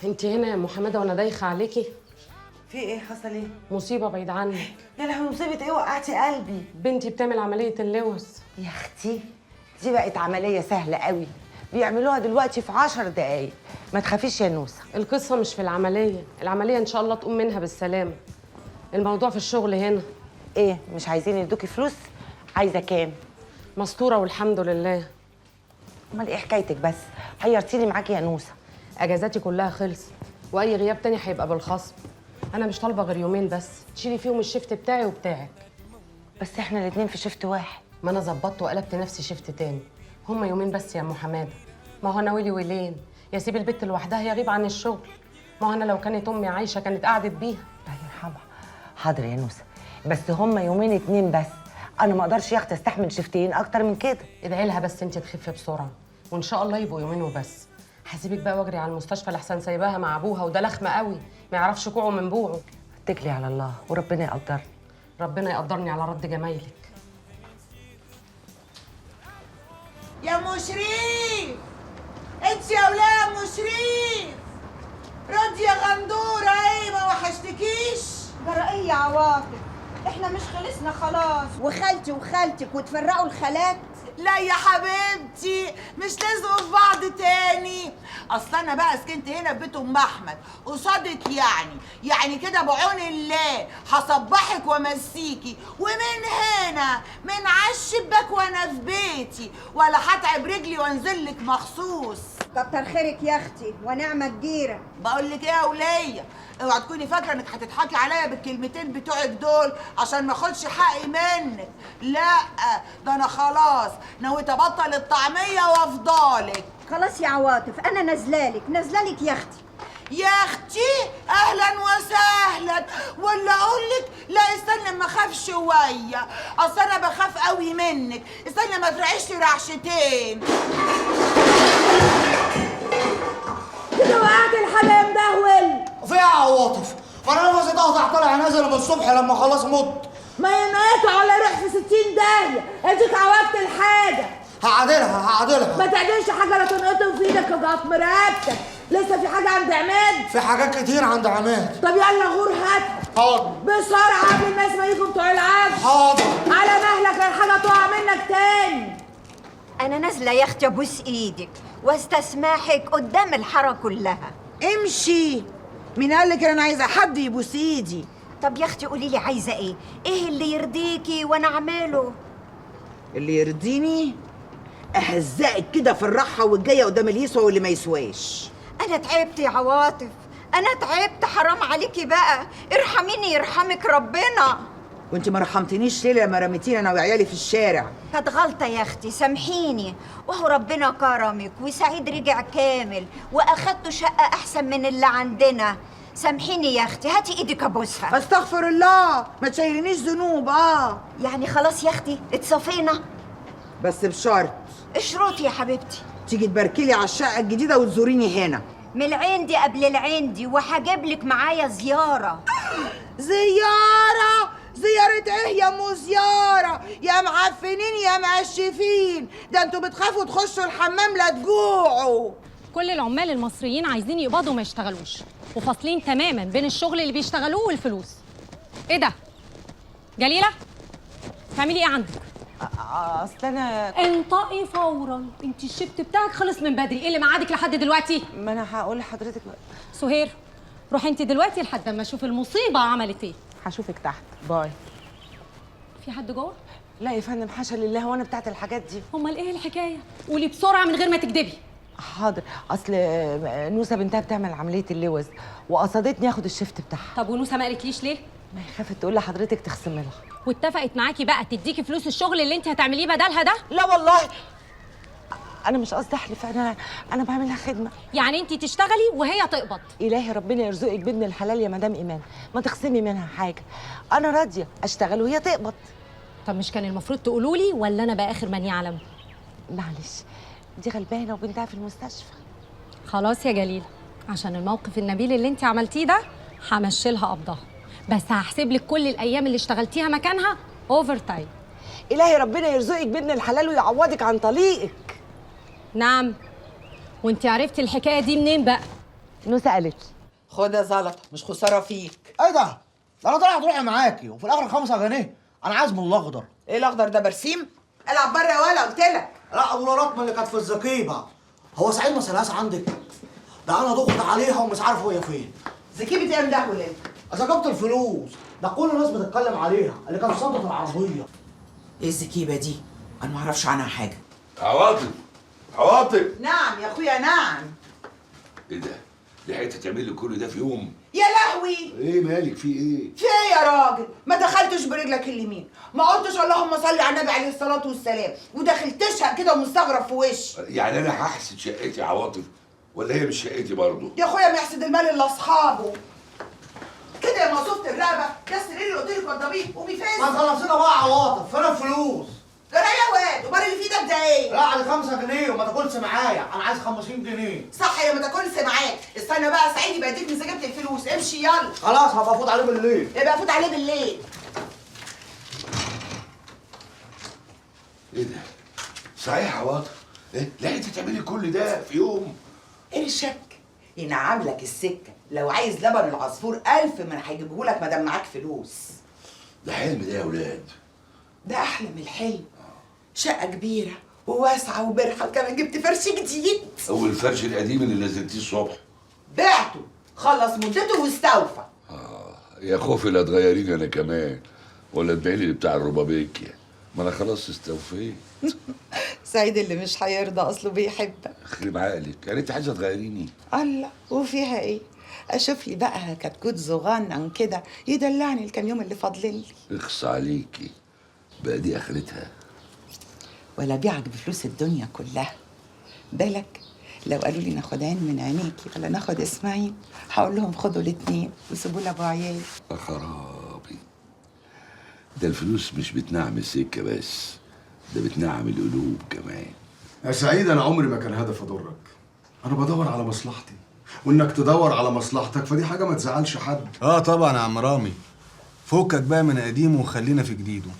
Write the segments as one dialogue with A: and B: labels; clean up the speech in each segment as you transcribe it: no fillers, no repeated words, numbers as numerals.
A: انت هنا يا ام حماده وانا دايخه عليكي.
B: في ايه؟ حصل ايه؟
A: مصيبه بعيد عني.
B: يا لهوي، مصيبه ايه؟ وقعتي قلبي.
A: بنتي بتعمل عمليه اللوز.
B: يا اختي دي بقت عمليه سهله قوي، بيعملوها دلوقتي في 10 دقايق. ما تخافيش يا نوسه.
A: القصه مش في العمليه ان شاء الله تقوم منها بالسلامه. الموضوع في الشغل هنا.
B: ايه، مش عايزين يدوكي فلوس؟ عايزه كام؟
A: مستوره والحمد لله.
B: امال ايه حكايتك بس؟ حيرتيني معاكي يا نوسه.
A: اجازاتي كلها خلصت واي غياب تاني هيبقى بالخصم. انا مش طالبه غير يومين بس تشيلي فيهم الشيفت بتاعي وبتاعك.
B: بس احنا الاتنين في شيفت واحد.
A: ما انا ظبطت وقلبت نفسي شيفت تاني. هما يومين بس يا ام حماده. ما هو انا ويلي ويلين يا سيب البت لوحدها يغيب عن الشغل. ما هو انا لو كانت امي عايشه كانت قعدت بيها.
B: الله يرحمها. حاضر يا نوسه، بس هما يومين اتنين بس. انا ما اقدرش يا اختي استحمل شيفتين اكتر من كده.
A: ادعي لها بس انت تخفي بسرعه وان شاء الله يبقوا يومين وبس. هسيبك بقى واجري على المستشفى لحسن سايباها مع ابوها وده لخمه قوي ما يعرفش كوعه من بوعه.
B: اتكلي على الله وربنا يقدرني.
A: ربنا يقدرني على رد جمايلك.
C: يا مشريف، انت يا ولاد مشريف، رد يا غندوره. ايه ما وحشتكيش؟
D: جرى يا عواطف؟ احنا مش خلصنا خلاص وخالتي وخالتك وتفرقوا الخالات؟
C: لا يا حبيبتي، مش لازقوا في بعض تاني. اصل انا بقى سكنت هنا في بيت ام احمد قصادك، يعني كده بعون الله هصبحك وامسيكي، ومن هنا من على الشباك وانا في بيتي، ولا هتعب رجلي وانزل لك مخصوص.
D: كتر خيرك يا اختي ونعمه الجيره.
C: بقول لك ايه يا وليه، اوعى تكوني فاكره انك هتضحكي عليا بالكلمتين بتوعك دول عشان ما اخدش حقي منك. لا، ده انا خلاص نويت ابطل الطعميه وافضلك.
D: خلاص يا عواطف، انا نازلالك يا اختي.
C: يا اختي اهلا وسهلا، ولا اقول لك لا استنى اما اخاف شويه، اصل انا بخاف قوي منك. استنى ما ترعشي رعشتين كده. وقعت الحمام دهول.
E: في ايه يا عواطف؟ ما انا نفسي اتقطع طالع نازل من الصبح لما خلاص مت.
C: ما ينقطع على روح في 60 داهيه. اديك عوضت الحاجه.
E: هعدلها.
C: ما تعدلش حاجه لا تنقطم في ايدك وجعت مرقبتك. لسه في حاجه عند عماد؟
E: في حاجات كتير عند عماد.
C: طب يلا غور هاتها
E: حاضر.
C: بسرعه قبل الناس ما يجوا بتوع العفش.
E: حاضر.
C: على مهلك الحاجه تقع منك تاني.
D: انا نازله يا اختي ابوس ايدك واستسمحك قدام الحاره كلها.
C: امشي. مين قال لك انا عايزه حد يبوس ايدي؟
D: طب يا اختي قولي لي عايزه ايه اللي يرضيكي وانا اعمله؟
C: اللي يرضيني اهزقك كده في الراحه والجايه قدام اللي يسوى واللي ما يسواش.
D: انا تعبت يا عواطف، انا تعبت، حرام عليكي بقى، ارحميني يرحمك ربنا.
C: وانت ما رحمتنيش ليه لما رميتيني انا وعيالي في الشارع؟
D: كانت غلطه يا اختي، سامحيني. وهو ربنا كرمك وسعيد رجع كامل واخدتوا شقه احسن من اللي عندنا. سامحيني يا اختي، هاتي ايدك ابوسها.
C: استغفر الله، ما تشيلنيش ذنوب.
D: يعني خلاص يا اختي اتصفينا،
C: بس بشرط
D: اشرطي يا حبيبتي.
C: تيجي تباركيلي على الشقه الجديده وتزوريني هنا.
D: من العين دي قبل العين دي، وهجيب لك معايا زياره.
C: زيارة ايه يا مو زيارة؟ يا معفنين يا مقشفين، ده انتوا بتخافوا تخشوا الحمام لا تجوعوا.
F: كل العمال المصريين عايزين يقبضوا وما يشتغلوش، وفاصلين تماما بين الشغل اللي بيشتغلوه والفلوس. ايه ده؟ جليلة؟ بتعملي ايه عندك؟
B: اصل انا
F: انطقي فورا، انت الشيفت بتاعك خلص من بدري، ايه اللي ميعادك لحد دلوقتي؟
B: ما انا هقول لحضرتك بقى.
F: سهير، روحي انت دلوقتي لحد ما اشوف المصيبة عملت ايه.
B: هشوفك تحت. باي.
F: في حد جوه؟
B: لا يا فندم، حاشا لله، وانا بتاعت الحاجات دي.
F: امال ايه الحكاية؟ قولي بسرعة من غير ما تكدبي.
B: حاضر. اصل نوسه بنتها بتعمل عمليه اللوز وقصدتني اخد الشيفت بتاعها.
F: طب ونوسة ما قالتليش ليه؟
B: ما هي خافت تقول لحضرتك تخصم لها.
F: واتفقت معاكي بقى تديكي فلوس الشغل اللي انت هتعمليه بدلها ده؟
B: لا والله، انا مش قصدي احلف، انا بعمل لها خدمه.
F: يعني انت تشتغلي وهي تقبض؟
B: الهي ربنا يرزقك بابن الحلال يا مدام ايمان، ما تخصمي منها حاجه. انا راضيه اشتغل وهي تقبض.
F: طب مش كان المفروض تقولوا لي ولا انا بقى اخر من يعلم؟
B: معلش، دي غلبانه وبنتها في المستشفى.
F: خلاص يا جليل، عشان الموقف النبيل اللي انت عملتيه ده همشيلها قبضها، بس هحسب لك كل الايام اللي اشتغلتيها مكانها اوفر تايم.
B: الهي ربنا يرزقك بابن الحلال ويعوضك عن طليقك.
F: نعم. وانت عرفتي الحكايه دي منين بقى؟
B: نوسه قالت
C: خد يا زلطه، مش خساره فيك.
E: ايه ده؟ انا طلعت روحي معاكي وفي الاخر 5 جنيه. انا عايز من الاخضر.
C: ايه الاخضر ده؟ برسيم؟ العب بره يا ولا، قلت لك.
E: لا دولارات من اللي كانت في الزكيبه. هو سعيد ما سالهاش عندك؟ ده انا ضغط عليها ومش عارف هي فين.
C: زكيبه ايه ده ولاد؟
E: اذا جبت الفلوس ده كل الناس بتتكلم عليها، اللي كانت في شنطه العربيه.
C: ايه الزكيبه دي؟ انا ما اعرفش عنها حاجه.
G: عواطف، عواطف.
C: نعم يا اخويا نعم.
G: ايه ده؟ لحقت تعمل لي كل ده في يوم؟
C: يا لهوي،
G: ايه مالك في ايه؟
C: في ايه يا راجل؟ ما دخلتش برجلك اليمين، ما قلتش اللهم صل على النبي عليه الصلاه والسلام، ودخلتشها كده ومستغرب في وشي.
G: يعني انا هحسد شقتي عواطف ولا هي مش شقتي برضه؟
C: يا اخويا ما يحسد المال الا اصحابه. كده يا مقصوفة الرقبه، ده السرير اللي قلت لك وضبيه، قومي
E: ما
C: فين؟
E: تخلصينا بقى عواطف، فين الفلوس؟
C: ده يا واد، امال اللي في ايدك ده ايه؟
E: لا على 5 جنيه وما تاكلش معايا، انا عايز 50 جنيه.
C: صح يا ما تاكلش معاك، استنى بقى سعيد يبقى يديك مزاجات الفلوس، امشي يلا.
E: خلاص هبقى افوت عليه بالليل.
C: يبقى فوت عليه بالليل.
G: ايه ده؟ صحيح يا عواطف، ايه؟ لحقت تعملي كل ده في يوم؟
C: ايه الشك؟ ينعم لك السكه، لو عايز لبن العصفور 1000 من هيجيبهولك ما دام معاك فلوس.
G: ده حلم ده يا ولاد.
C: ده احلى من الحلم. شقه كبيره وواسعه وبرحه، وكمان جبت فرش جديد.
G: اول فرش القديم اللي نزلتيه الصبح.
C: بعته، خلص مدته واستوفى.
G: يا خوفي لا تغيريني انا كمان، ولا تبيعي لي بتاع الربابيكيا، ما انا خلاص استوفيت.
C: سعيد اللي مش هيرضى اصله بيحبك.
G: يخرب عقلك، يعني انت عايزه تغيريني؟
C: الله، وفيها ايه؟ اشوف لي بقى كتكوت صغنن كده يدلعني الكام يوم اللي فاضلين لي.
G: اخص عليكي، بقى دي اخرتها.
C: ولا بيعك بفلوس الدنيا كلها. بالك لو قالوا لي ناخد عين من عينيكي ولا ناخد اسماعيل، هقول لهم خدوا الاتنين وسيبوا لي ابو عيال.
G: يا خرابي، ده الفلوس مش بتنعم السكه بس، ده بتنعم القلوب كمان.
H: يا سعيد انا عمري ما كان هدف اضرك، انا بدور على مصلحتي، وانك تدور على مصلحتك فدي حاجه ما تزعلش حد.
I: اه طبعا يا عم رامي، فكك بقى من قديمه وخلينا في جديده.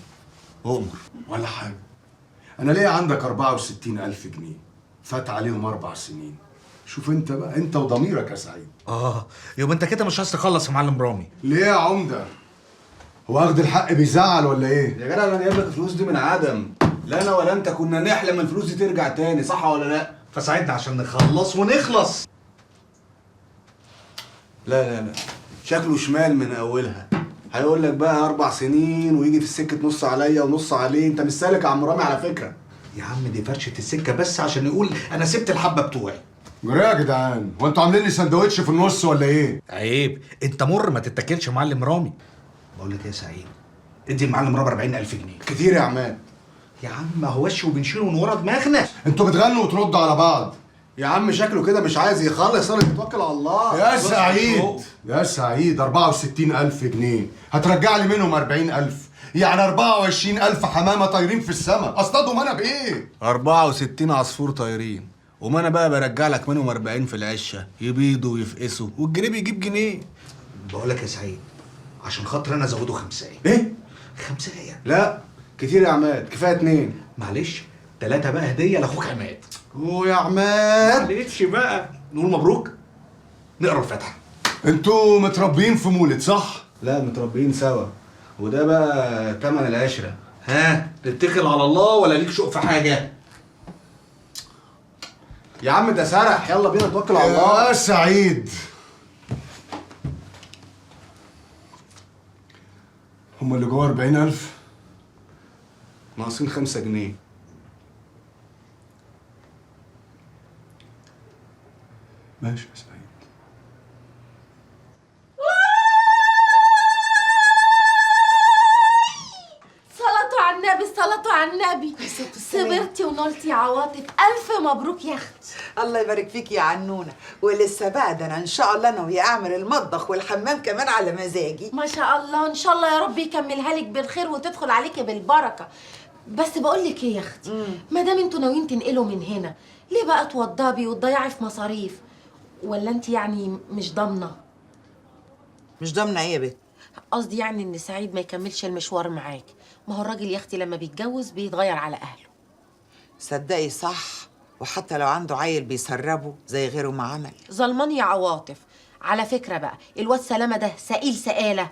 I: أؤمر.
H: ولا حاجه، انا ليا عندك 64,000 جنيه فات عليهم 4 سنين. شوف انت بقى، انت وضميرك يا سعيد.
I: يبقى انت كده مش عايز تخلص يا معلم رامي.
H: ليه يا عمده؟ هو اخد الحق بيزعل ولا ايه؟
I: يا جدع انا جايب لك الفلوس دي من عدم، لا انا ولا انت كنا نحلم الفلوس دي ترجع تاني، صح ولا لا؟ فساعدنا عشان نخلص ونخلص. لا شكله شمال من اولها، هيقول لك بقى 4 سنين ويجي في السكه نص عليا ونص عليه. انت مش سالك يا عم رامي على فكره. يا عم دي فرشه السكه بس عشان يقول انا سبت الحبه بتوعي.
H: جرى يا جدعان، هو انتوا عاملين لي سندوتش في النص ولا ايه؟
I: عيب، انت مر ما تتاكلش يا معلم رامي. بقول لك ايه يا سعيد، ادي المعلم رامي 40,000 جنيه.
H: كتير يا عماد.
I: يا عم ما هوش وبنشيله من ورا دماغنا.
H: انتوا بتغنوا وتردوا على بعض.
I: يا عم شكله كده مش عايز يخلص، انا بتوكل على الله.
H: يا سعيد يا سعيد، 64,000 جنيه هترجع لي منهم 40,000، يعني 24,000 حمامه طايرين في السماء، اصطادهم انا بايه؟
I: 64 عصفور طايرين، وما انا بقى برجع لك منهم 40 في العشه، يبيضوا ويفقسوا والجنيه بيجيب جنيه. بقول لك يا سعيد، عشان خاطر انا ازوده 5.
E: ايه؟
I: 5
E: لا كتير يا عماد، كفايه 2.
I: معلش 3 بقى هديه لاخوك عماد.
E: يا عماد
I: معلش بقى، نقول مبروك، نقرا الفاتحه.
H: انتوا متربيين في مولد صح؟
I: لا متربيين سوا، وده بقى تمن العشره. ها تتكل على الله ولا ليك شوق في حاجه؟
E: يا عم ده سرح، يلا بينا نتوكل على الله.
H: يا سعيد، هم اللي جوه 40,000
I: ناقصين 5 جنيه.
H: ماشي يا سعيد.
J: صلاة على النبي، صلاة على النبي. صبرتي ونلتي يا عواطف، ألف مبروك يا أختي.
C: الله يبارك فيك يا عنونه، ولسه بقى ده انا ان شاء الله ناويه اعمل المطبخ والحمام كمان على مزاجي.
J: ما شاء الله، إن شاء الله يا رب يكملها لك بالخير وتدخل عليكي بالبركة. بس بقول لك إيه يا أختي، ما دام أنتوا ناويين تنقلوا من هنا، ليه بقى توضبي وتضيعي في مصاريف؟ ولا أنت يعني مش ضامنة؟
C: مش ضامنه ايه يا بنت؟
J: قصدي يعني إن سعيد ما يكملش المشوار معاك. ما هو الراجل يا أختي لما بيتجوز بيتغير على أهله.
C: صدقي صح، وحتى لو عنده عيل بيسربه زي غيره ما عمل.
J: ظلمان يا عواطف. على فكره بقى الواد سلامه ده سئيل سئاله،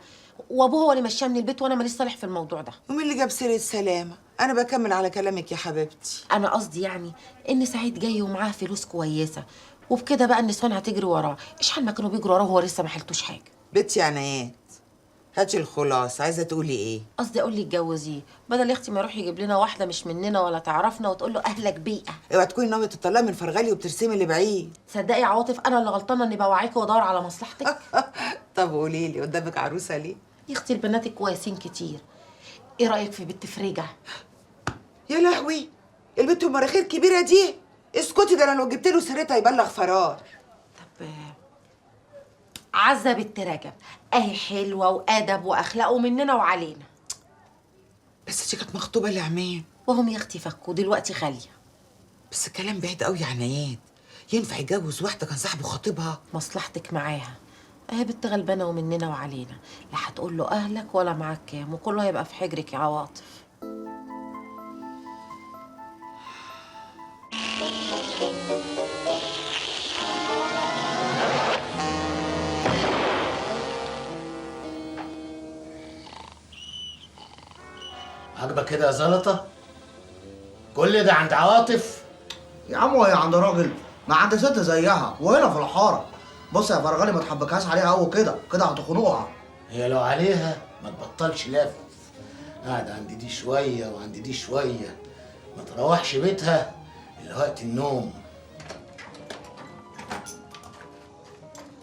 J: وابوه هو اللي مشاه من البيت وانا ماليش صالح في الموضوع ده.
C: ومين اللي جاب سيره سلامه؟ انا بكمل على كلامك يا حبيبتي.
J: انا قصدي يعني ان سعيد جاي ومعاه فلوس كويسه، وبكده بقى النسوان هتجري وراه. اشحال ما كانوا بيجروا وراه وهو لسه ما حلتوش حاجه.
C: بنتي عنايات، هاتي الخلاص. عايزه تقولي ايه؟
J: قصدي اقول لي اتجوزيه بدل يا اختي ما يروح يجيب لنا واحده مش مننا ولا تعرفنا وتقول له اهلك بيئه.
C: اوعي تكوني ناويه تطلعي من فرغلي وبترسمي لبعيد.
J: صدقي يا عواطف انا اللي غلطانه اني بوعيكي وادور على مصلحتك.
C: طب قولي لي، قدامك عروسه ليه؟
J: يا اختي البنات الكويسين كتير. ايه رايك في بنت فريجه؟
C: يا لهوي، البنت المراخير كبيره دي؟ اسكتي، ده انا لو جبت له سيرتها يبلغ فرار.
J: طب عزه بنت رجب اهي حلوه وادب واخلاق ومننا وعلينا.
C: بس دي كانت مخطوبه لعمام
J: وهم يا اختي فكوا دلوقتي غاليه.
C: بس الكلام بعيد قوي يا عنايات. ينفع يتجوز واحده كان صاحبه خطيبها؟
J: مصلحتك معاها. اهي بنت غلبانه ومننا وعلينا، لا هتقول له اهلك ولا معاك كام، وكله هيبقى في حجرك يا عواطف.
E: عاجبك كده يا زلطه؟ كل ده عند عواطف؟
K: يا عم وهي عند راجل؟ ما عند ست زيها وهنا في الحاره. بص يا فرغلي ما تحبكهاش عليها قوي كده، كده هتخنقها.
E: هي لو عليها ما تبطلش لف، قاعده عند دي شويه وعند دي شويه، ما تروحش بيتها الا وقت النوم.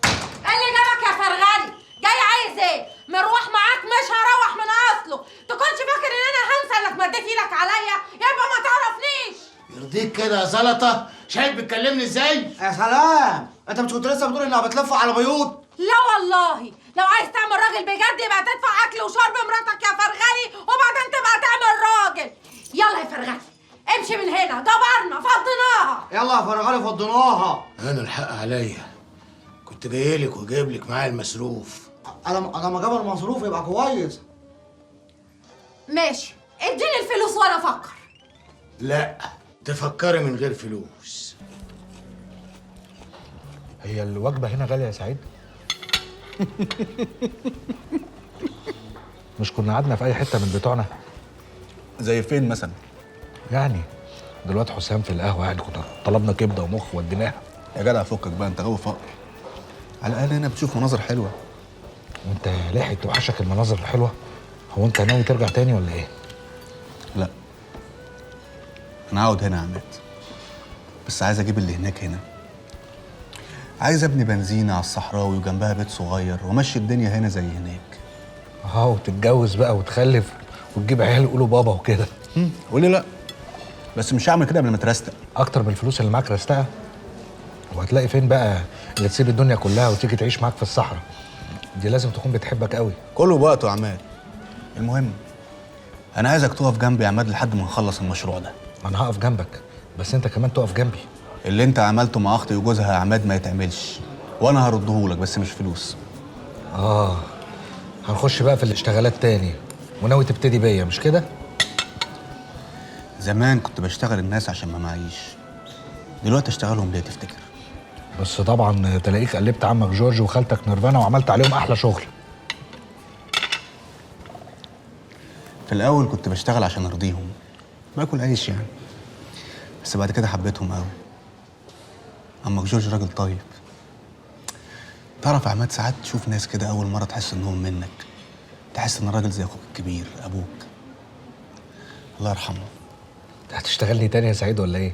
J: ايه اللي جابك يا فرغلي؟ جاي عايز ايه؟ مروح معاك مش هروح من اصله. تكونش فاكر ان انا هنسى انك مديت ايدك عليا؟ يبقى ما تعرفنيش.
E: يرضيك كده يا زلطه؟ شايف بتكلمني ازاي؟
K: يا سلام، انت مش كنت لسه بتقول انها بتلف على بيوت؟
J: لا والله، لو عايز تعمل راجل بجد يبقى تدفع اكل وشرب مراتك يا فرغلي، وبعدين تبقى تعمل راجل. يلا يا فرغلي امشي من هنا، دبرنا فضيناها.
K: يلا يا فرغلي فضيناها.
E: انا الحق عليا، كنت جايلك وجايب لك معايا المصروف.
K: انا ما جاب المصروف يبقى كويس.
J: ماشي، اديني الفلوس وانا افكر.
E: لا، تفكري من غير فلوس.
L: هي الوجبة هنا غالية يا سعيد؟ مش كنا قعدنا في أي حتة من بتوعنا؟
I: زي فين مثلا؟
L: يعني دلوقتي حسام في القهوة، يعني كنا طلبنا كبدة ومخ وديناها.
I: يا جدع فكك بقى، انت غاوي فقر. على الأقل هنا بتشوف مناظر حلوة.
L: وأنت لاحق توحشك المناظر الحلوة؟ هو أنت ناوي ترجع تاني ولا إيه؟
I: لا، أنا هقعد هنا يا عماد، بس عايز أجيب اللي هناك هنا. عايز ابني بنزينة على الصحراوي وجنبها بيت صغير وامشي الدنيا هنا زي هناك.
L: وتتجوز بقى وتخلف وتجيب عيال يقولوا بابا وكده.
I: قولي لا، بس مش هعمل كده قبل ما ترستق.
L: اكتر من الفلوس اللي معاك رستقها؟ وهتلاقي فين بقى اللي تسيب الدنيا كلها وتيجي تعيش معاك في الصحراء؟ دي لازم تكون بتحبك قوي.
I: كله بوقته يا عماد. المهم انا عايزك تقف جنبي يا عماد لحد ما نخلص المشروع ده.
L: انا هقف جنبك، بس انت كمان تقف جنبي.
I: اللي انت عملته مع اختي وجوزها يا عماد ما يتعملش، وانا هردهولك بس مش فلوس.
L: هنخش بقى في الاشتغالات تاني، وناوي تبتدي بيا مش كده؟
I: زمان كنت بشتغل الناس عشان ما معيش، دلوقتي اشتغلهم ليه تفتكر؟
L: بس طبعا تلاقيك قلبت عمك جورج وخالتك نيرفانا وعملت عليهم احلى شغل.
I: في الاول كنت بشتغل عشان ارضيهم، باكل عيش يعني، بس بعد كده حبيتهم قوي. عمك جورج راجل طيب. تعرف يا عماد ساعات تشوف ناس كده اول مره تحس انهم منك، تحس ان الراجل زي اخوك الكبير ابوك. الله يرحمه.
L: هتشتغلني تاني يا سعيد ولا ايه؟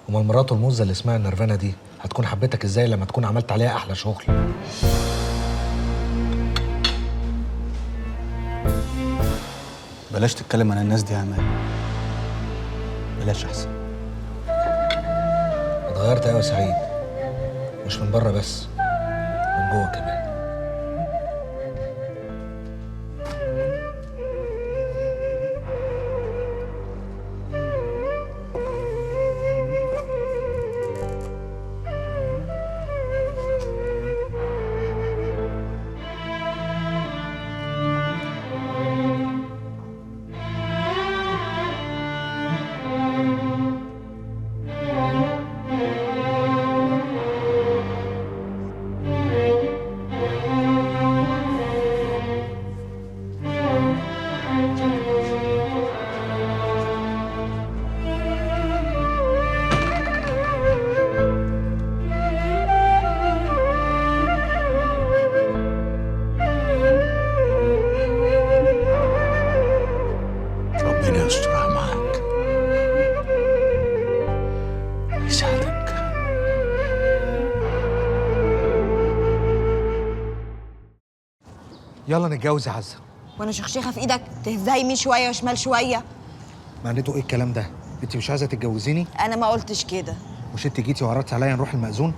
L: امال مراته الموزه اللي اسمها نيرفانا دي هتكون حبيتك ازاي لما تكون عملت عليها احلى شغل؟
I: بلاش تتكلم عن الناس دي يا عماد، بلاش احسن.
L: اتغيرت قوي يا سعيد، مش من بره بس، من جوه كمان. يلا نتجوز يا عزه.
M: وانا شخشيخه في ايدك تهزها يمين شويه وشمال شويه؟
L: معناته ايه الكلام ده؟ انت مش عايزه تتجوزيني؟
M: انا ما قلتش كده.
L: مش انت جيتي وعرضتي عليا نروح المأذون؟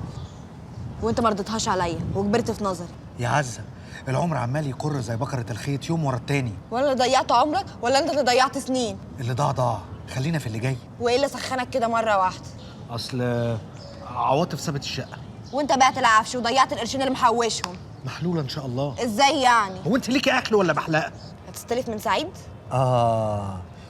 M: وانت ما رضيتهاش عليا وكبرت في نظري.
L: يا عزه العمر عمال يكر زي بكره الخيط يوم ورا التاني.
M: وانا اللي ضيعت عمرك ولا انت اللي ضيعت سنين؟
L: اللي ضاع خلينا في اللي جاي.
M: وايه اللي سخنك كده مره واحده؟
L: اصل عواطف سابت الشقه.
M: وانت بعت العفش وضيعت القرشين اللي محوشهم.
L: محلوله ان شاء الله.
M: ازاي يعني؟
L: هو انت ليكي اكل ولا بحلقه؟
M: هتستلف من سعيد؟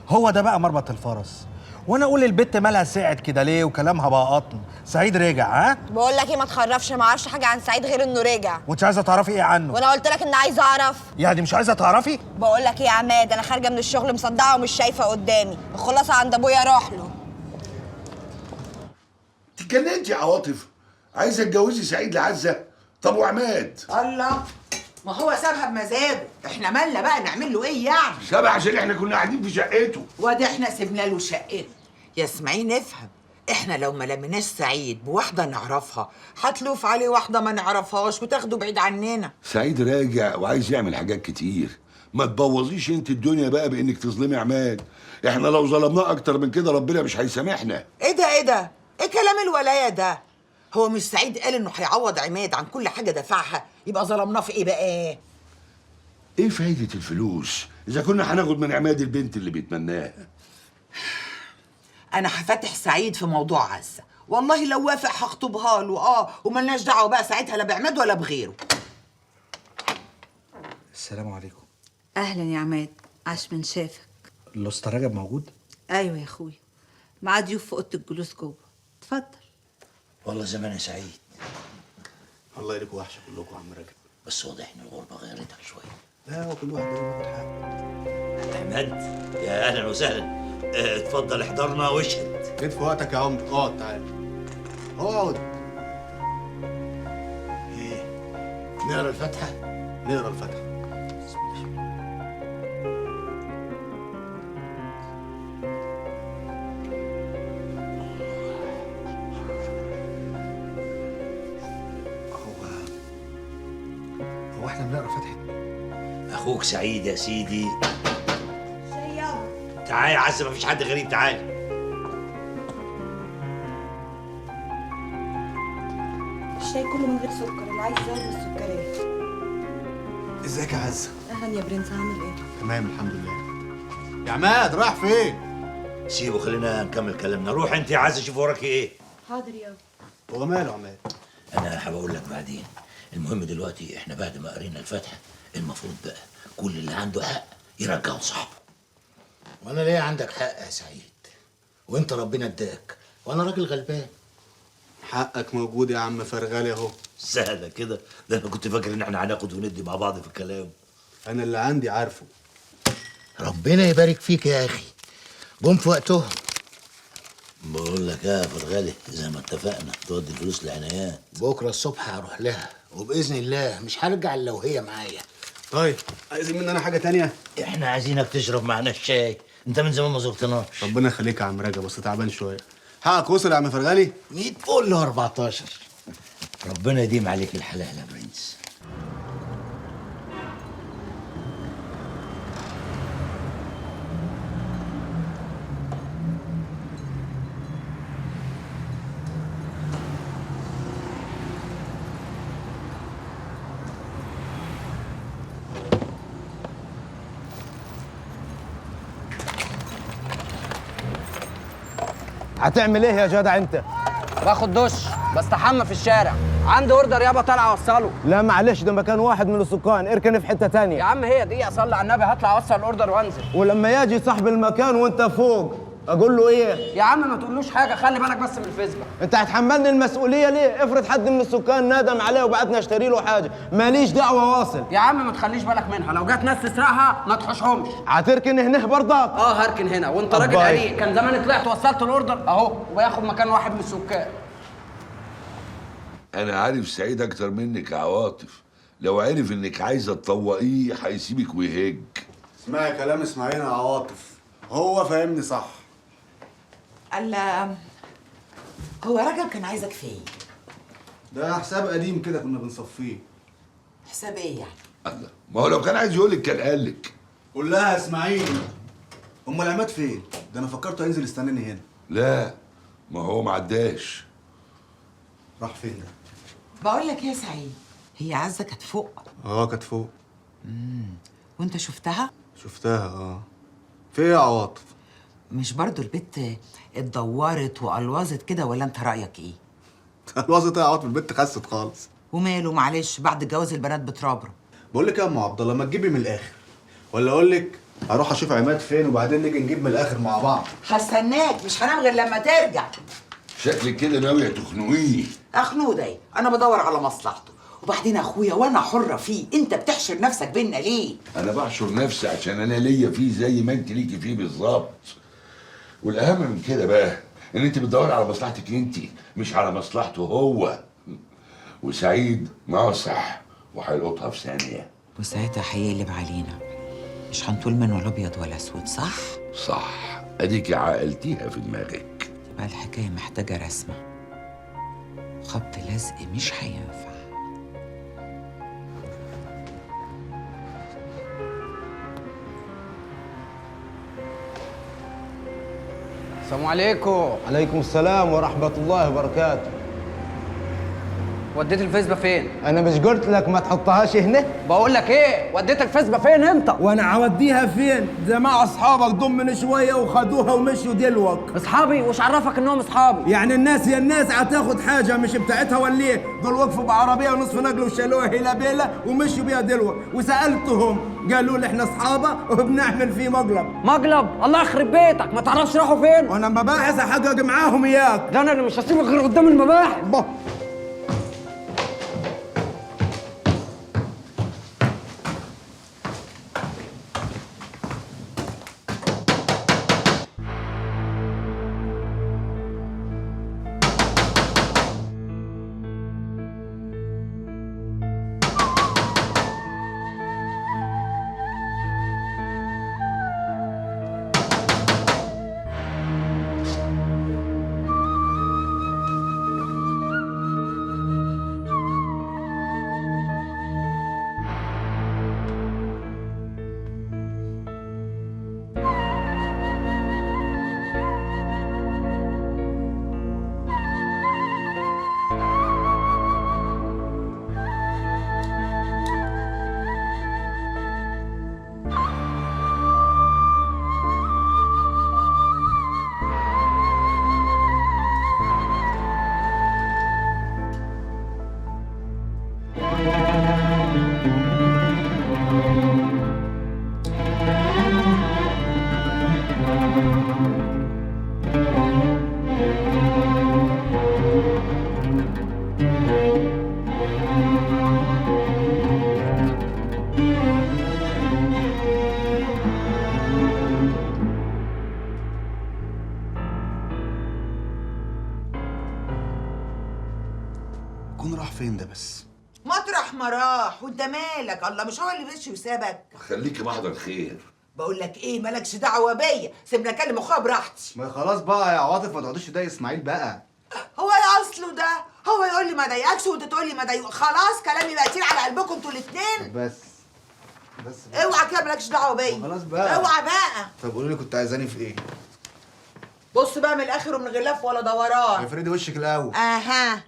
L: هو ده بقى مربط الفرس. وانا اقول البت مالها ساعد كده ليه وكلامها بقى قطن. سعيد رجع. ها
M: بقول لك ايه، ما تخرفش، ما اعرفش حاجه عن سعيد غير انه رجع.
L: وانت عايزه تعرفي ايه عنه؟
M: وانا قلت لك اني عايزه اعرف.
L: يعني مش عايزه تعرفي؟
M: بقول لك ايه يا عماد، انا خارجه من الشغل مصدعه ومش شايفه قدامي، الخلاصه عند ابويا اروح له.
G: اتكلمتي يا عواطف؟ عايزه تجوزي سعيد لعزه؟ طب وعماد؟
C: الله، ما هو سابها بمزاجه، احنا مالنا بقى نعمل له ايه يعني؟
G: سابها عشان احنا كنا قاعدين في شقته.
C: وادي احنا سيبنا له شقته.
N: يا اسماعيل نفهم، احنا لو ما لميناش سعيد بواحده نعرفها هتلوف عليه واحده ما نعرفهاش وتاخده بعيد عننا.
G: سعيد راجع وعايز يعمل حاجات كتير، ما تبوظيش انت الدنيا بقى بانك تظلمي عماد. احنا لو ظلمناه اكتر من كده ربنا مش هيسامحنا.
N: ايه ده ايه ده؟ ايه كلام الولايه ده؟ هو مش سعيد قال انه هيعوض عماد عن كل حاجه دفعها؟ يبقى ظلمناه في ايه بقى؟
G: ايه فايده الفلوس اذا كنا هناخد من عماد البنت اللي بيتمناها؟
N: انا هفتح سعيد في موضوع عزه، والله لو وافق هخطبها له وملناش دعوه بقى ساعتها لا بعماد ولا بغيره.
L: السلام عليكم.
O: اهلا يا عماد، عاش من شافك.
L: الاسطى رجب موجود؟
O: ايوه يا اخويا، معاه ضيوف في اوضه الجلوس جوه. اتفضل.
E: والله زمان يا سعيد.
I: الله يليكوا وحشه كلكم يا عم رجب.
E: بس واضح ان الغربه غيرتك شويه.
I: لا هو كل واحد ياخد حقه.
E: عماد، يا اهلا وسهلا. اتفضل احضرنا واشهد.
I: جيت في وقتك يا عمر، اقعد تعالى. اقعد.
E: ايه؟ نقرا الفاتحه؟
I: نقرا الفاتحه.
L: هو احنا بنقرا فاتحه؟
E: اخوك سعيد يا سيدي. تعالى يا عزه، مفيش حد غريب، تعالى.
M: الشاي كله من غير سكر، اللي عايز يزود السكريات.
I: ازيك يا عزه؟
M: اهلا يا برنس، عامل ايه؟
I: تمام الحمد لله. يا عماد رايح فين؟
E: سيبه، خلينا نكمل كلامنا. روح انت يا عزه شوف وراكي ايه.
M: حاضر يابا.
I: هو ماله عماد؟
E: انا هبقول لك بعدين. المهم دلوقتي احنا بعد ما قرينا الفاتحه المفروض بقى كل اللي عنده حق يرجعه لصاحبه. وانا ليه عندك حق يا سعيد؟ وانت ربنا اداك وانا راجل غلبان.
I: حقك موجود يا عم فرغالي اهو.
E: سهله كده؟ ده انا كنت فاكر ان احنا هناخد وندي مع بعض في الكلام.
I: انا اللي عندي عارفه.
E: ربنا يبارك فيك يا اخي، جم في وقتهم. بقول لك يا فرغالي، زي ما اتفقنا تودي الفلوس لعنايات. بكره الصبح هروح لها وباذن الله مش هرجع الا وهي معايا.
I: طيب عايزين مننا حاجه تانية؟
E: احنا عايزينك تشرب معانا الشاي، انت من زمان ما زرتناش.
I: ربنا يخليك يا عم رجب، بس تعبان شويه. حقك وصل يا عم فرغالي؟
E: 100 فل 14. ربنا يديم عليك الحلال يا برنس.
K: هتعمل ايه يا جدع انت؟
P: باخد دش بستحمى في الشارع، عندي اوردر يابا طالع اوصله.
K: لا معلش، ده مكان واحد من السكان، اركن في حته تانية.
P: يا عم هي دقيقه، صلي على النبي هطلع اوصل الاوردر وانزل.
K: ولما يجي صاحب المكان وانت فوق اقول له ايه؟
P: يا عم ما تقولوش حاجه، خلي بالك بس من الفيسبا.
K: انت هتحملني المسؤوليه ليه؟ افرض حد من السكان ندم عليه وبعتنا اشتري له حاجه، ماليش دعوه واصل.
P: يا عم ما تخليش بالك منها، لو جت ناس تسرقها ما تحوشهمش.
K: هتركن هنا برضك؟
P: هركن هنا، وانت راجل قليل، كان زمان طلعت وصلت الاوردر اهو وبياخد مكان واحد من السكان.
G: انا عارف سعيد اكتر منك يا عواطف، لو عرف انك عايزه تطوقيه هيسيبك ويهج.
I: اسمعي كلام اسماعيل يا عواطف، هو فاهمني صح.
N: هو رجب كان عايزك في ايه؟
I: ده حساب قديم كده كنا بنصفيه.
N: حساب ايه يعني؟
G: الله، ما هو لو كان عايز يقول لك كان قال لك.
I: قول لها يا اسماعيل. امال عماد فين؟ ده انا فكرته هينزل يستناني هنا.
G: لا، ما هو ما عداش.
I: راح فين ده؟
N: بقول لك ايه يا سعيد، هي عزه كانت فوق.
I: كانت فوق.
N: وانت شفتها؟
I: شفتها. في ايه يا عواطف؟
N: مش برضو البت اتدورت والوظت كده، ولا انت رايك ايه؟
I: الوظت ايه يا عواطف؟ البت خست خالص.
N: وماله، معلش بعد جواز البنات بترابرب.
I: بقول لك يا ام عبد الله، ما تجيبي من الاخر، ولا اقول لك اروح اشوف عماد فين وبعدين نيجي نجيب من الاخر مع بعض.
C: هستناك، مش هنام غير لما ترجع.
G: شكلك كده ناوية تخنقيه.
N: اخنوه ده انا بدور على مصلحته، وبعدين اخويا وانا حره فيه، انت بتحشر نفسك بينا ليه؟
G: انا بحشر نفسي عشان انا ليا فيه زي ما انت ليكي فيه بالظبط. والاهم من كده بقى ان انت بتدوري على مصلحتك انت، مش على مصلحته هو. وسعيد ناصح وهيلقطها في ثانيه.
N: وساعتها هيقلب علينا، مش هنطول منه لا ابيض ولا اسود، صح؟
G: صح، اديكي عقلتيها في دماغك.
N: تبقى الحكايه محتاجه رسمه، خبط لزق مش هينفع.
P: السلام عليكم.
K: عليكم السلام ورحمة الله وبركاته.
P: وديت الفيسبا فين؟
K: أنا مش قلت لك ما تحطهاش هنا؟
P: بقول لك ايه، وديت الفيسبا فين انت؟
K: وأنا هوديها فين؟ جماعة أصحابك ضمن شوية وخدوها ومشوا دلوك.
P: اصحابي؟ وش عرفك انهم اصحابي؟
K: يعني الناس يا الناس هتاخد حاجة مش بتاعتها ولا ايه؟ دول وقفوا بعربية ونصف نقل وشالوها هيلا بيلا ومشوا بيها دلوك، وسألتهم قالوا لي احنا أصحابه وبنعمل فيه مقلب.
P: مقلب؟ الله يخرب بيتك، ما تعرفش راحوا فين؟
K: وأنا مباحث أحقق معاهم إياك.
P: ده أنا اللي مش هسيبك غير قدام المباحث.
I: كون راح فين ده بس؟
C: مطرح ما راح، وانت مالك؟ الله، مش هو اللي مشي وسابك؟
G: خليكي محضر خير.
C: بقول لك ايه، مالكش دعوه بيا، سيبني اكلم اخويا براحتي.
I: ما خلاص بقى يا عواطف، ما تقعديش تضايق اسماعيل بقى.
C: هو ايه اصله ده؟ هو يقول لي ما ضايقكش وانت تقول لي ما ضايق، خلاص كلامي بقى تقيل على قلبكم انتوا الاثنين.
I: بس
C: اوعى كده، مالكش دعوه بيا.
I: خلاص بقى.
C: اوعى بقى.
I: طب قولي لي كنت عايزاني في ايه؟
C: بص بقى من الاخر ومن غير لف ولا دوران.
I: افردي وشك الاول.
C: اها،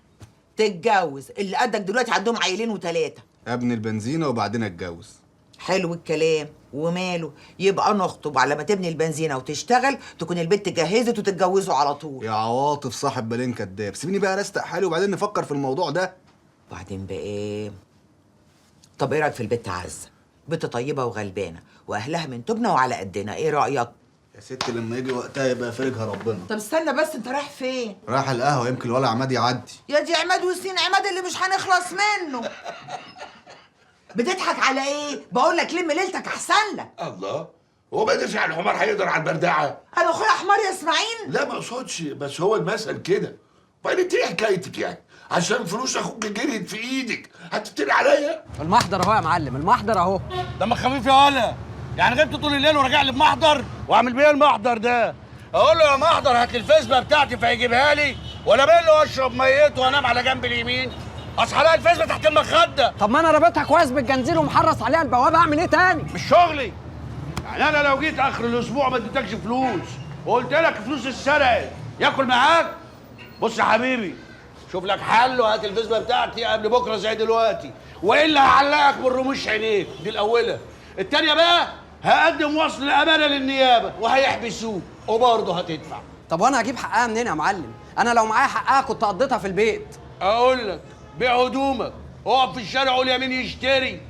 C: تتجوز اللي قدك دلوقتي عندهم عيلين وثلاثه.
I: ابني البنزينه وبعدين اتجوز.
C: حلو الكلام، وماله، يبقى نخطب على ما تبني البنزينه وتشتغل، تكون البنت جهزت وتتجوزوا على طول.
I: يا عواطف صاحب بالين كداب، سيبيني بقى ارستق حالي وبعدين نفكر في الموضوع ده.
C: وبعدين بقى ايه؟ طب ايه رايك في البت عزه؟ بنت طيبه وغلبانه واهلها من تبنى وعلى قدنا، ايه رايك؟
I: يا ستي لما يجي وقتها يبقى فارجها ربنا.
C: طب استنى بس، انت رايح فين؟
I: رايح القهوه، يمكن الولا عماد يعدي.
C: يا دي عماد وسنين عماد اللي مش هنخلص منه. بتضحك على ايه؟ بقول لك لم ليلتك احسن لك.
G: الله، هو بقى دافع الحمار هيقدر على البردعه؟
C: انا اخويا حمار يا اسماعيل؟
G: لا ما اقصدش، بس هو المثل كده. وبعدين انت ايه حكايتك يعني؟ عشان فلوس اخوك جريت في ايدك هتفتري عليا؟
P: المحضر اهو يا معلم، المحضر اهو.
Q: دمك خفيف يا ولا، يعني غبت طول الليل وراجع لي بمحضر؟ واعمل بيه المحضر ده؟ اقول له يا محضر هات لي الفيسبا بتاعتي فيجيبها لي، ولا بقول له اشرب ميته وانام على جنب اليمين؟ اصحى الاقي الفيزه تحت المخده.
P: طب ما انا رابطها كويس بالجنزير ومحرص عليها البوابه، اعمل ايه تاني؟
Q: مش شغلي. يعني انا لو جيت اخر الاسبوع ما اديتكش فلوس وقلت لك فلوس اتسرقت ياكل معاك؟ بص يا حبيبي، شوف لك حل وهات الفيزا بتاعتي قبل بكره زي دلوقتي، والا هعلقك بالرموش عينيك. دي الاولى. التانيه بقى هقدم وصل امانه للنيابه وهيحبسوك وبرضه هتدفع.
P: طب وانا هجيب حقها منين يا معلم؟ انا لو معايا حقها كنت قضيتها في البيت.
Q: اقول لك بيع هدومك، اقف في الشارع قول يمين يشتري،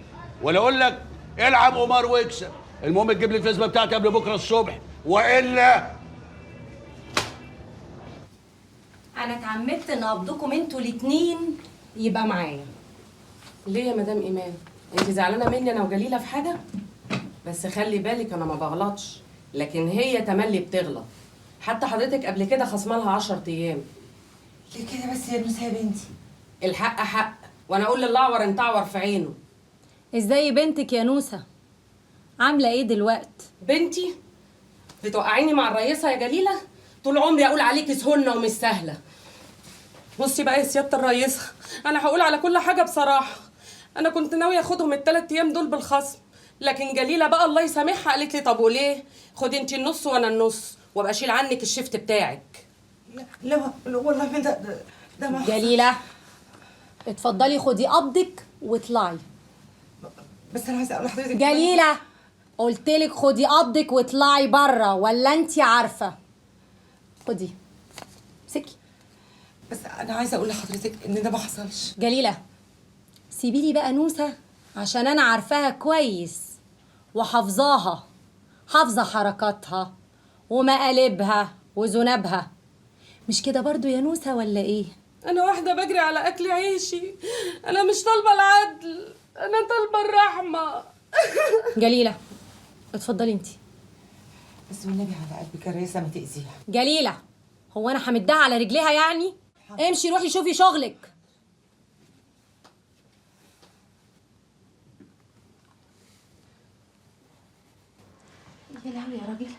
Q: ولا اقول لك العب قمار واكسب. المهم تجيب لي الفيزا بتاعتي قبل بكره الصبح، والا
F: انا اتعمدت ان قبضكم انتوا الاتنين يبقى معايا.
A: ليه يا مدام ايمان؟ انت زعلانه مني انا وجليله في حاجه؟ بس خلي بالك انا ما بغلطش، لكن هي تملي بتغلط. حتى حضرتك قبل كده خصمالها 10 ايام.
C: ليه كده بس يا نوسه يا بنتي؟
A: الحق حق، وانا اقول للاعور انت اعور في عينه.
F: ازاي بنتك يا نوسه؟ عامله ايه دلوقتي؟
A: بنتي بتوقعيني مع الرئيسه يا جليله؟ طول عمري اقول عليكي سهله ومش سهله. بصي بقى يا سياده الرئيسه، انا هقول على كل حاجه بصراحه. انا كنت ناويه اخدهم ال3 ايام دول بالخصم، لكن جليله بقى الله يسامحها قالت لي طب وليه؟ خدي انت النص وانا النص وابقى اشيل عنك الشيفت بتاعك.
C: لا والله ده ما
F: جليله اتفضلي خدي قبضك واطلعي.
C: بس انا عايزه اقول لحضرتك
F: جليله قلتلك خدي قبضك واطلعي بره، ولا انت عارفه؟ خدي امسكي.
C: بس انا عايزه اقول لحضرتك ان ده ما حصلش.
F: جليله سيبي لي بقى نوسه عشان انا عارفاها كويس وحافظاها، حافظه حركاتها ومقالبها وذنبها. مش كده برضو يا نوسه ولا ايه؟
A: انا واحده بجري على اكل عيشي، انا مش طالبه العدل، انا طالبه الرحمه.
F: جليله اتفضلي انت.
C: بس والنبي على قلبك الرئيسه ما تاذيها.
F: جليله هو انا همدها على رجليها يعني؟ امشي روحي شوفي شغلك.
J: يا لهوي يا راجل،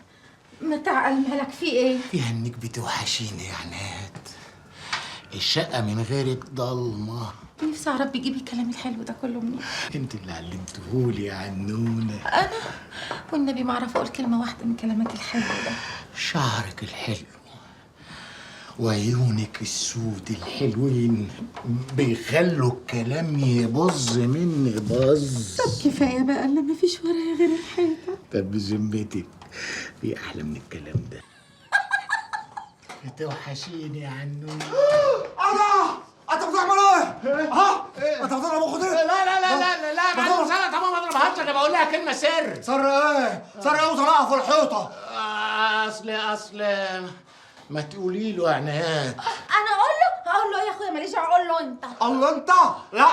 J: متعقل مالك في ايه؟
E: فيها انك بتوحشيني يا عناد. الشقة من غيرك ضلمة.
J: نفسي اعرف بيجيب الكلام الحلو ده كله منين؟
E: انت اللي علمتهولي يا عنونة.
J: انا والنبي ما اعرف اقول كلمه واحده من كلامك الحلو ده.
E: شعرك الحلو وعيونك السود الحلوين بيخلوا الكلام يبظ مني بظ.
J: طب كفايه بقى اللي مفيش ورايا غير الحيطه.
E: طب بذمتك في احلى من الكلام ده؟ بتوحشيني يا عنونة.
I: انت بتعمل ايه؟ ها؟ انت بتضرب اخوك ايه؟
E: لا معلم سنة تمام ما اضربهاش، انا بقول لها كلمة سر.
I: سر ايه؟ سر ايه وزرعها في الحيطة؟
E: اصل ما تقولي له يا عناد.
J: انا اقول له ايه يا اخويا؟ ماليش اقول له انت.
I: اقول له انت؟ لا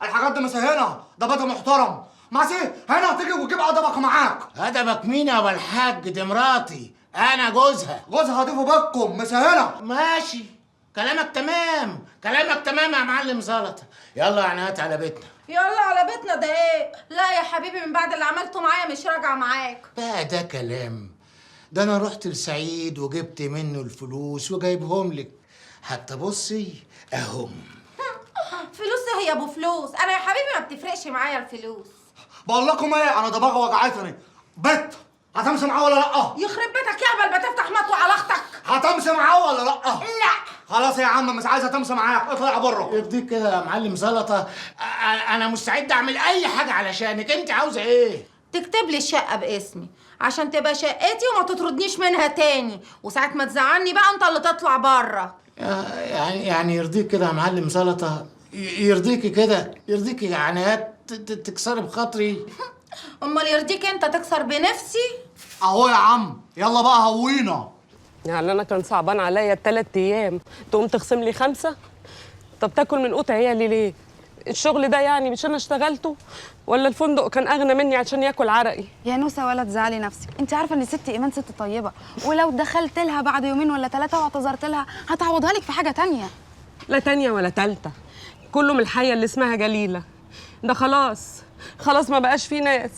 I: الحاجات دي مش هنا، ده بيت محترم. ماشي هنا تيجي وتجيب ادبك معاك.
E: ادبك مين يا ابو الحاج؟ دي مراتي، انا جوزها.
I: جوزها دي في بيتكم مش هنا.
E: ماشي كلامك تمام، كلامك تمام يا معلم زلطه. يلا يا عناد على بيتنا.
J: يلا على بيتنا ده ايه؟ لا يا حبيبي من بعد اللي عملته معايا مش راجعه معاك.
E: بقى ده كلام؟ ده انا رحت لسعيد وجبت منه الفلوس وجايبهم لك، حتى بصي اهم.
J: فلوس هي ابو فلوس، انا يا حبيبي ما بتفرقش معايا الفلوس.
I: بقول لكم ايه، انا دماغي وجعتني. بت هتمشي معاه ولا لا؟
J: يخرب بيتك يا قبل ما تفتح مطوه على اختك.
I: هتمشي معاه ولا لا؟
J: لا.
I: خلاص يا عم مش عايزه تمشي معاك، اطلع بره.
E: يرضيك كده يا معلم زلطه، انا مستعد اعمل اي حاجه علشانك. انت عاوزه ايه؟
J: تكتب لي الشقه باسمي عشان تبقى شقتي وما تطردنيش منها تاني، وساعه ما تزعلني بقى انت اللي تطلع بره.
E: يعني يرضيك كده يا معلم زلطه؟ يرضيكي كده؟ يرضيكي يا عناد تكسري بخاطري؟
J: امال يرضيك انت تكسر بنفسي؟
I: اهو يا عم يلا بقى هوينا.
A: يعني انا كان صعبان عليا ال3 ايام تقوم تخصم لي 5؟ طب تاكل من قوت عيالي ليه؟ الشغل ده يعني مش انا اشتغلته؟ ولا الفندق كان اغنى مني عشان ياكل عرقي؟
R: يا نوسه ولا تزعلي نفسك، انت عارفه ان ست ايمان ست طيبه، ولو دخلت لها بعد يومين ولا 3 واعتذرت لها هتعوضها لك في حاجه تانية.
A: لا تانية ولا تالتة، كله من الحية اللي اسمها جليلة. ده خلاص ما بقاش فيه ناس،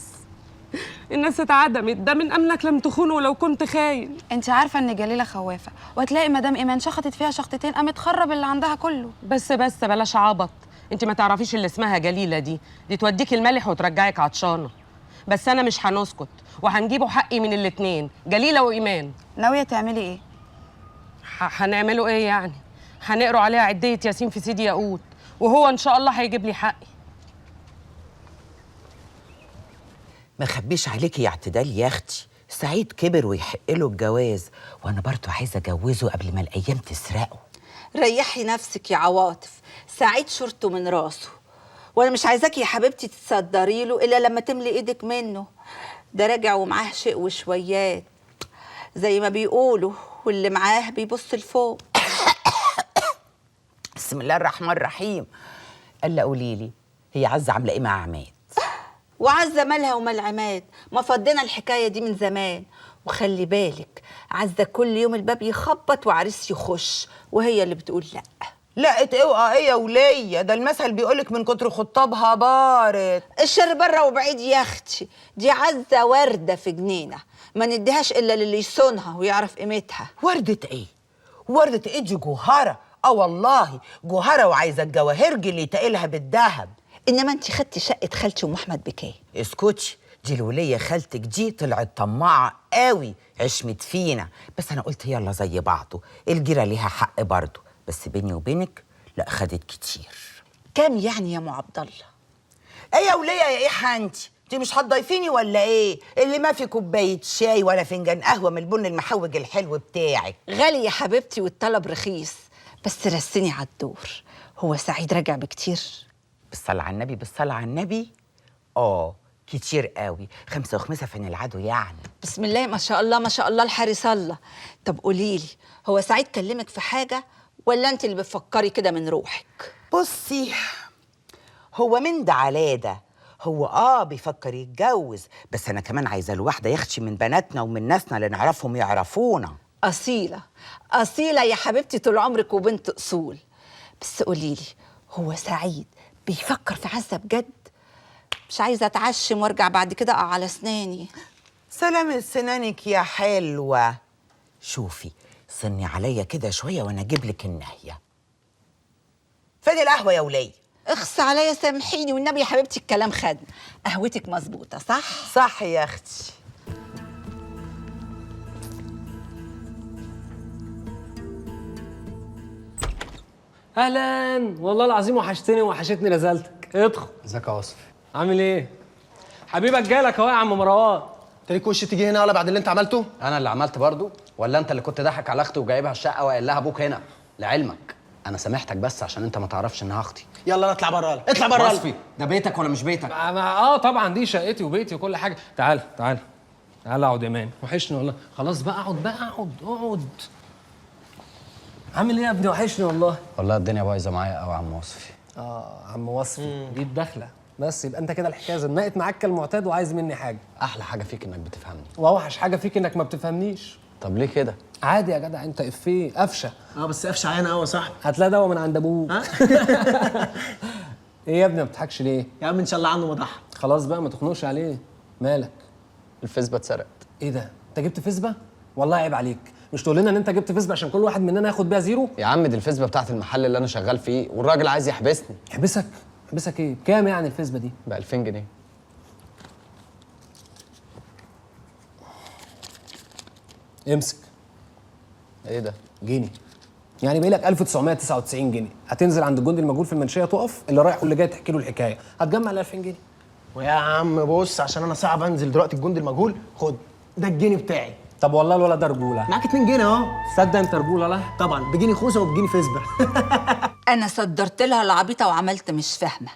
A: الناس اتعدمت. ده من املك لم تخونه ولو كنت خاين.
R: انت عارفه ان جليله خوافه، وهتلاقي مدام ايمان شخطت فيها شخطتين قامت تخرب اللي عندها كله.
A: بس بلاش عبط، انت ما تعرفيش اللي اسمها جليله دي توديكي الملح وترجعك عطشانه. بس انا مش هنسكت وهنجيبوا حقي من الاتنين، جليله وايمان.
R: ناويه تعملي ايه؟
A: هنعمله ايه يعني؟ هنقروا عليها عديه ياسين في سيدي ياقوت، وهو ان شاء الله هيجيب لي حقي.
B: ما خبيش عليكي يا اعتدال يا اختي، سعيد كبر ويحق له الجواز، وانا برضه عايزه اجوزه قبل ما الايام تسرقه.
O: ريحي نفسك يا عواطف، سعيد شورته من راسه، وانا مش عايزاكي يا حبيبتي تتصدري له الا لما تملي ايدك منه. ده راجع ومعاه شيء وشويات زي ما بيقولوا، واللي معاه بيبص لفوق.
B: بسم الله الرحمن الرحيم. الا قولي لي، هي عزه عامله ايه مع عماد؟
O: وعزه مالها ومال عماد؟ ما فضينا الحكايه دي من زمان. وخلي بالك عزه كل يوم الباب يخبط وعريس يخش، وهي اللي بتقول لا.
B: لا اوعى ايه يا وليه، ده المثل بيقولك من كتر خطابها بارت.
O: الشر بره وبعيد يا اختي، دي عزه ورده في جنينه، ما نديهاش الا للي يصونها ويعرف قيمتها.
B: وردة ايه؟ وردة ايه؟ دي جوهره. والله جوهره، وعايزه الجواهرجي اللي يتقلها بالذهب.
O: انما انت خدتي شقه خالتي ام احمد بكام؟
B: اسكتي، دي الوليه خالتك دي طلعت طماعه قوي، عشمت فينا. بس انا قلت يلا زي بعضه، الجيره ليها حق برضه، بس بيني وبينك لا، خدت كتير.
O: كام يعني يا ام عبد الله؟
B: ايه يا وليه يا ايه حنتي؟ انت مش هتضيفيني ولا ايه؟ اللي ما في كوبايه شاي ولا فنجان قهوه من البن المحوج الحلو بتاعك.
O: غالي يا حبيبتي والطلب رخيص، بس رسيني على الدور. هو سعيد راجع بكتير؟
B: بالصلاه على النبي، بالصلاه على النبي. كتير قوي، 5 وخمسة فين العدو يعني.
O: بسم الله ما شاء الله ما شاء الله، الحارس الله. طب قوليلي، هو سعيد كلمك في حاجه ولا انت اللي بتفكري كده من روحك؟
B: بصي، هو من ده على ده، هو بيفكر يتجوز، بس انا كمان عايزه الواحده يختي من بناتنا ومن ناسنا اللي نعرفهم يعرفونا.
O: اصيله اصيله يا حبيبتي، طول عمرك وبنت اصول. بس قوليلي، هو سعيد بيفكر في عزه بجد؟ مش عايزه اتعشم وارجع بعد كده اقع على اسناني.
B: سلام سنانك يا حلوه. شوفي، صني عليا كده شويه وانا اجيب لك النهيه. فين القهوه يا وليه؟
O: اخس عليا، سامحيني والنبي يا حبيبتي، الكلام خدنا. قهوتك مظبوطه صح؟
B: صح يا اختي.
S: اهلا، والله العظيم وحشتني وحشتني نزلتك. ادخل.
L: ازيك يا وصفي؟
S: عامل ايه؟ حبيبك جالك اهو يا عم مروان.
L: انت ليك وش تيجي هنا ولا بعد اللي انت عملته؟
P: انا اللي عملت برضو، ولا انت اللي كنت ضاحك على اختي وجايبها الشقه وقايل لها ابوك هنا؟ لعلمك انا سامحتك بس عشان انت ما تعرفش انها اختي.
L: يلا اطلع بره، يلا اطلع بره.
P: وصفي، ده بيتك ولا مش بيتك؟
S: طبعا دي شقتي وبيتي وكل حاجه. تعال تعال تعال اقعد يا مان، وحشني والله. خلاص بقى اقعد بقى، اقعد. عامل ايه يا ابني؟ وحشني والله.
P: والله الدنيا بايظه معايا قوي يا عم وصفي.
S: عم وصفي دي الدخله بس، يبقى انت كده الحكايه زنقت معاك كالمعتاد وعايز مني حاجه.
P: احلى حاجه فيك انك بتفهمني،
S: واوحش حاجه فيك انك ما بتفهمنيش.
P: طب ليه كده؟
S: عادي يا جدع، انت افيه قفشه.
L: بس قفشه عيانه قوي يا صاحبي.
S: هتلاقي دواء من عند ابوك. ايه يا ابني ما بتضحكش ليه؟
L: يا عم ان شاء الله عنه ما ضحك.
S: خلاص بقى ما تخنقش عليه. مالك؟
P: الفيسبا اتسرقت.
S: ايه ده؟ انت جبت فيسبا؟ والله عيب عليك، مش تقول لنا ان انت جبت فيسبا عشان كل واحد مننا ياخد بيها زيرو؟
P: يا عم دي الفيسبا بتاعت المحل اللي انا شغال فيه، والراجل عايز يحبسني.
S: يحبسك؟ يحبسك ايه؟ بكام يعني الفيسبا دي؟
P: ب 2000 جنيه.
S: امسك.
P: ايه ده؟
S: جنيه. يعني باقي لك 1999 جنيه، هتنزل عند الجندي المجهول في المنشيه، تقف اللي رايح واللي جاي تحكي له الحكايه، هتجمع ال 2000 جنيه.
L: ويا عم بص، عشان انا صعب انزل دلوقتي الجندي المجهول، خد ده الجنيه بتاعي.
S: طب والله الولد ده رجوله.
L: معاك 2 جنيه اهو.
S: تصدق انت رجوله؟ لا
L: طبعا، بجنيه خوذه وبجنيه فيسبا.
O: انا صدرت لها العبيطه وعملت مش فاهمه،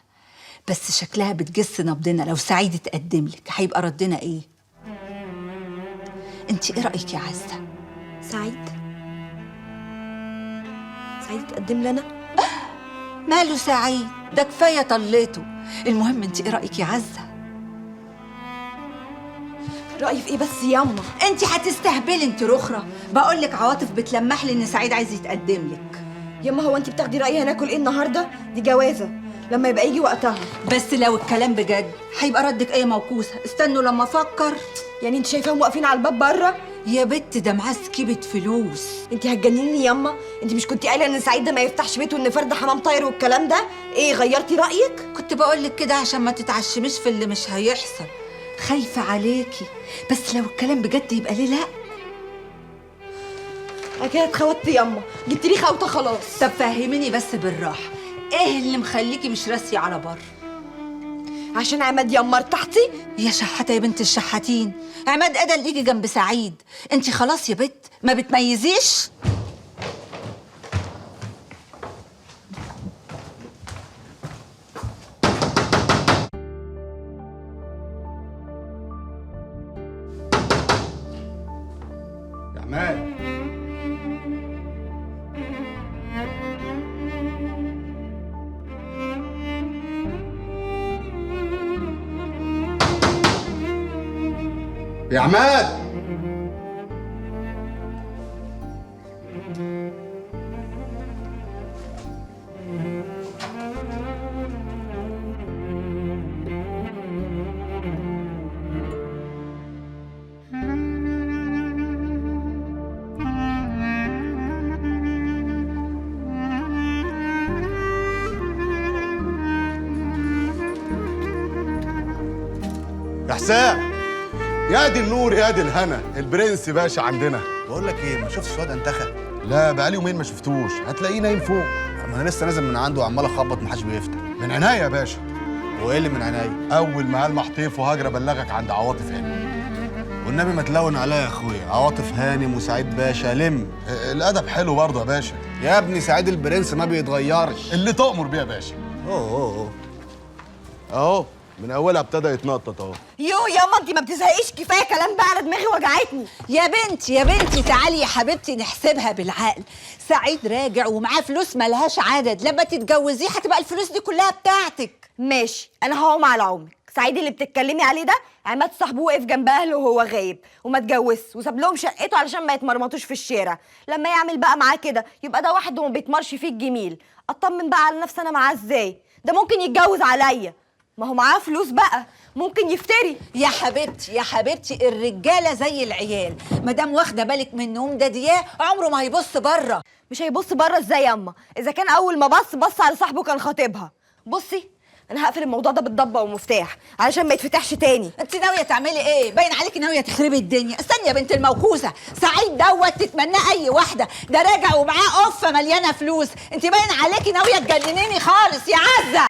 O: بس شكلها بتجس نبضنا. لو سعيد اتقدم لك هيبقى ردنا ايه؟ انت ايه رايك يا عزه؟
T: سعيد اتقدم لنا؟
O: ماله سعيد؟ ده كفايه طليته. المهم انت ايه رايك يا عزه؟
T: رايي في ايه بس ياما؟
O: انت هتستهبلي انت رخره. بقول لك عواطف بتلمح لي ان سعيد عايز يتقدم لك.
T: ياما هو انت بتاخدي رايي هناكل ايه النهارده؟ دي جوازه لما يبقى يجي وقتها.
O: بس لو الكلام بجد هيبقى ردك ايه موكوسه. استنوا لما افكر.
T: يعني انت شايفاهم واقفين على الباب بره
O: يا بت ده معاه سكيبة فلوس.
T: انت هتجنني ياما؟ انت مش كنتي قايله ان سعيد ده ما يفتحش بيته ان فرد حمام طاير والكلام ده؟ ايه غيرتي رايك؟
O: كنت بقولك كده عشان ما تتعشميش في اللي مش هيحصل، خايفة عليكي، بس لو الكلام بجد يبقى ليه لا.
T: انا كده اتخوتت ياما، جبت لي خوته خلاص.
O: طب فهميني بس بالراحة، ايه اللي مخليكي مش راسية على بر؟
T: عشان عماد ياما ارتحتي؟
O: يا شحاتة يا بنت الشحاتين، عماد قدل يجي جنب سعيد، انتي خلاص يا بت ما بتميزيش.
H: يا عماد يا عماد يا حسام، يا دي النور يا دي الهنا، البرنس باشا عندنا.
I: بقول لك ايه، ما شفتش واد انتخى؟
H: لا بقالي يومين ما شفتوش، هتلاقيه نايم فوق.
I: ما انا لسه نازل من عنده وعمال اخبط محدش بيفتح.
H: من عناية يا باشا.
I: وايه اللي من عناية؟
H: اول ما قال محطيف وهاجر ابلغك عند عواطف هانم.
I: والنبي ما تلون عليا يا اخويا، عواطف هانم وسعيد باشا لم.
H: الادب حلو برضه يا باشا.
I: يا ابني سعيد البرنس ما بيتغيرش.
H: اللي تؤمر بيه يا باشا.
I: اوه
H: اهو من اولها ابتدى يتنطط اهو.
T: يو ياما انت ما بتزهقيش، كفايه كلام بقى، انا دماغي وجعتني.
O: يا بنتي يا بنتي تعالي يا حبيبتي نحسبها بالعقل، سعيد راجع ومعاه فلوس ملهاش عدد، لما تتجوزيه هتبقى الفلوس دي كلها بتاعتك.
T: ماشي، انا هقوم على عمرك. سعيد اللي بتتكلمي عليه ده عماد صاحبه وقف جنب اهله وهو غايب وما اتجوزش وساب لهم شقته علشان ما يتمرمطوش في الشارع. لما يعمل بقى معاه كده يبقى ده واحد وما بيتمرش فيه الجميل. اطمن بقى على نفسي انا معاه ازاي؟ ده ممكن يتجوز عليا، ما هو معاه فلوس بقى، ممكن يفتري.
O: يا حبيبتي يا حبيبتي الرجاله زي العيال، مادام واخده بالك منهم ده دياه عمره ما هيبص بره.
T: مش هيبص بره ازاي يا اما؟ اذا كان اول ما بص على صاحبه كان خاطبها. بصي انا هقفل الموضوع ده بالضبه ومفتاح علشان ما يتفتحش تاني.
O: انت ناويه تعملي ايه؟ باين عليكي ناويه تخربي الدنيا. استني يا بنت الموكوسه، سعيد دوت تتمناه اي واحده، ده راجع ومعاه قفه مليانه فلوس، انت باين عليكي ناويه تجننيني خالص يا عزه.